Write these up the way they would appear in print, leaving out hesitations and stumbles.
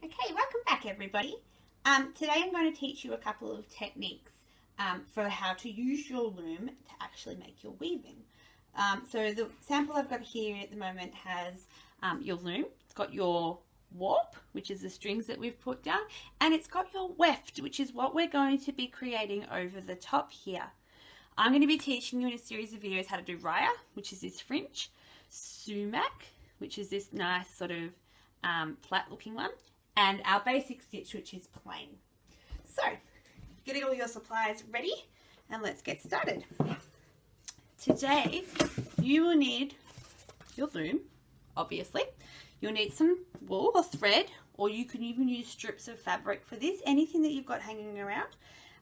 Okay, welcome back everybody. Today I'm going to teach you a couple of techniques for how to use your loom to actually make your weaving. So the sample I've got here at the moment has your loom. It's got your warp, which is the strings that we've put down, and it's got your weft, which is what we're going to be creating over the top here. I'm going to be teaching you in a series of videos how to do raya, which is this fringe, sumac, which is this nice sort of flat looking one, and our basic stitch, which is plain. So getting all your supplies ready and let's get started. Today you will need your loom, obviously. You'll need some wool or thread, or you can even use strips of fabric for this, anything that you've got hanging around.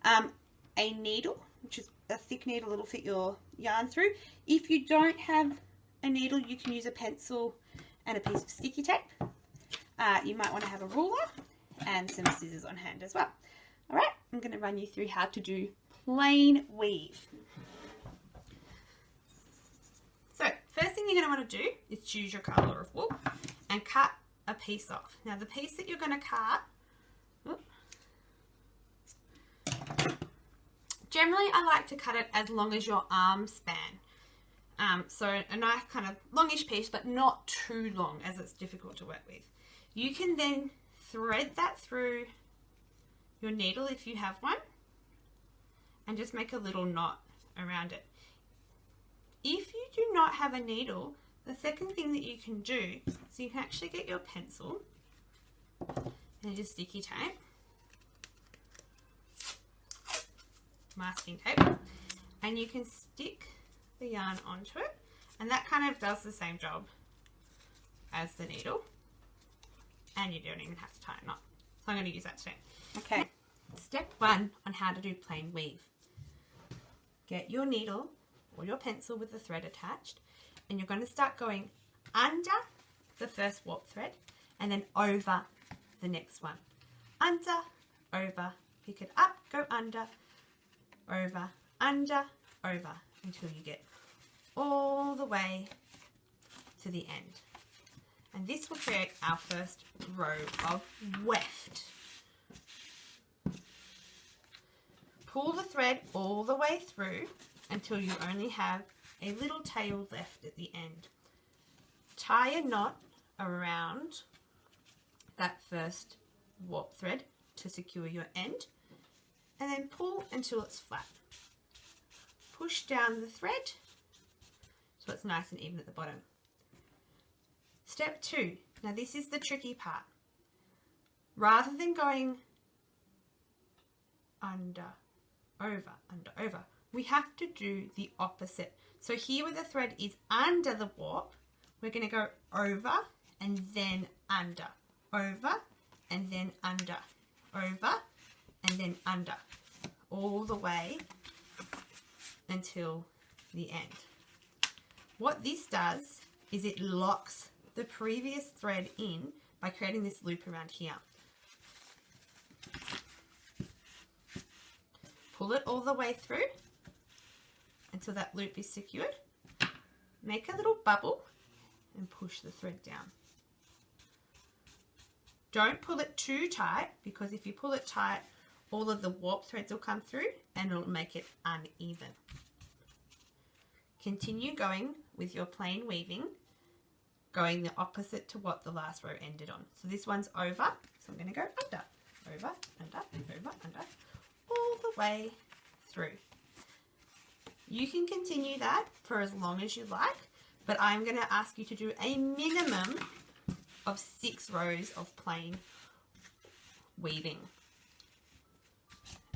A needle, which is a thick needle that'll fit your yarn through. If you don't have a needle, you can use a pencil and a piece of sticky tape. You might want to have a ruler and some scissors on hand as well. Alright, I'm going to run you through how to do plain weave. So, first thing you're going to want to do is choose your colour of wool and cut a piece off. Now the piece that you're going to cut, generally I like to cut it as long as your arm span. So a nice kind of longish piece, but not too long as it's difficult to work with. You can then thread that through your needle if you have one and just make a little knot around it. If you do not have a needle, the second thing that you can do, so you can actually get your pencil and your sticky tape, masking tape, and you can stick the yarn onto it, and that kind of does the same job as the needle, and you don't even have to tie a knot. So I'm going to use that today. Okay, step one on how to do plain weave. Get your needle or your pencil with the thread attached, and you're going to start going under the first warp thread and then over the next one. Under, over, pick it up, go under, over, until you get all the way to the end. And this will create our first row of weft. Pull the thread all the way through until you only have a little tail left at the end. Tie a knot around that first warp thread to secure your end, and then pull until it's flat. Push down the thread so it's nice and even at the bottom. Step two. Now this is the tricky part. Rather than going under, over, we have to do the opposite. So here where the thread is under the warp, we're going to go over and then under, over and then under, over and then under, all the way until the end. What this does is it locks the previous thread in by creating this loop around here. Pull it all the way through until that loop is secured. Make a little bubble and push the thread down. Don't pull it too tight, because if you pull it tight, all of the warp threads will come through and it'll make it uneven. Continue going with your plain weaving, going the opposite to what the last row ended on. So this one's over, so I'm going to go under, over, all the way through. You can continue that for as long as you like, but I'm going to ask you to do a minimum of 6 rows of plain weaving.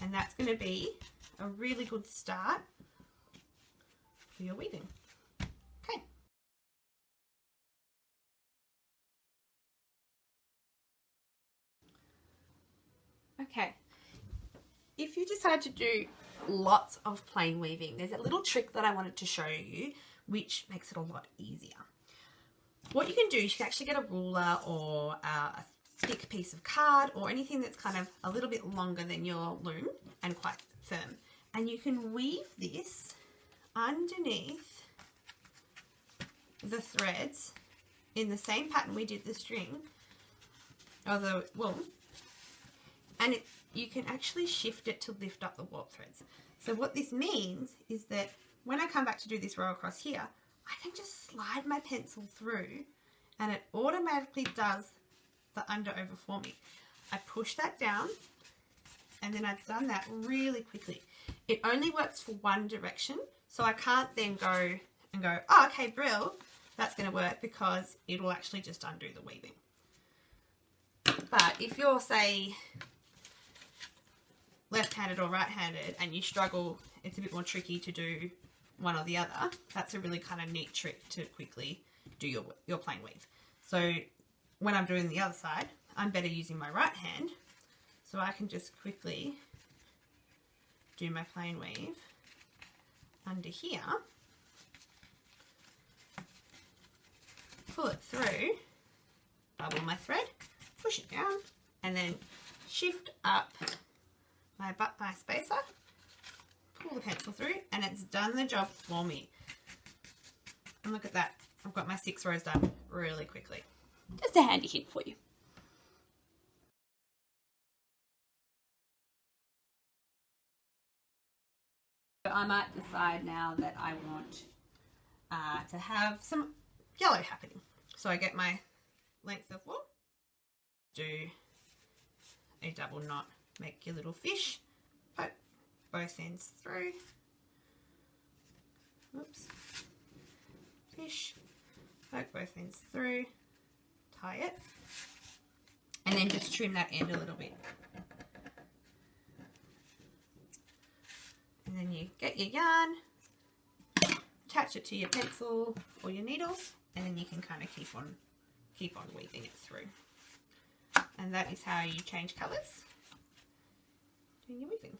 And that's going to be a really good start for your weaving. Okay. Okay. If you decide to do lots of plain weaving, there's a little trick that I wanted to show you which makes it a lot easier. What you can do is you can actually get a ruler or a thick piece of card or anything that's kind of a little bit longer than your loom and quite firm, and you can weave this underneath the threads in the same pattern we did the string of the wool, and you can actually shift it to lift up the warp threads. So what this means is that when I come back to do this row across here, I can just slide my pencil through and it automatically does the under over for me. I push that down and then I've done that really quickly. It only works for one direction, so I can't then go and go, oh, okay, Brill, that's going to work, because it will actually just undo the weaving. But if you're, say, left-handed or right-handed and you struggle, it's a bit more tricky to do one or the other, that's a really kind of neat trick to quickly do your plain weave. So when I'm doing the other side, I'm better using my right hand, so I can just quickly do my plain weave under here, pull it through, bubble my thread, push it down, and then shift up my spacer, pull the pencil through, and it's done the job for me. And look at that, I've got my 6 rows done really quickly. Just a handy hint for you. So I might decide now that I want to have some yellow happening. So I get my length of wool, do a double knot, make your little fish, poke both ends through, oops, fish, poke both ends through, tie it, and then just trim that end a little bit. And then you get your yarn, attach it to your pencil or your needles, and then you can kind of keep on weaving it through. And that is how you change colours doing your weaving.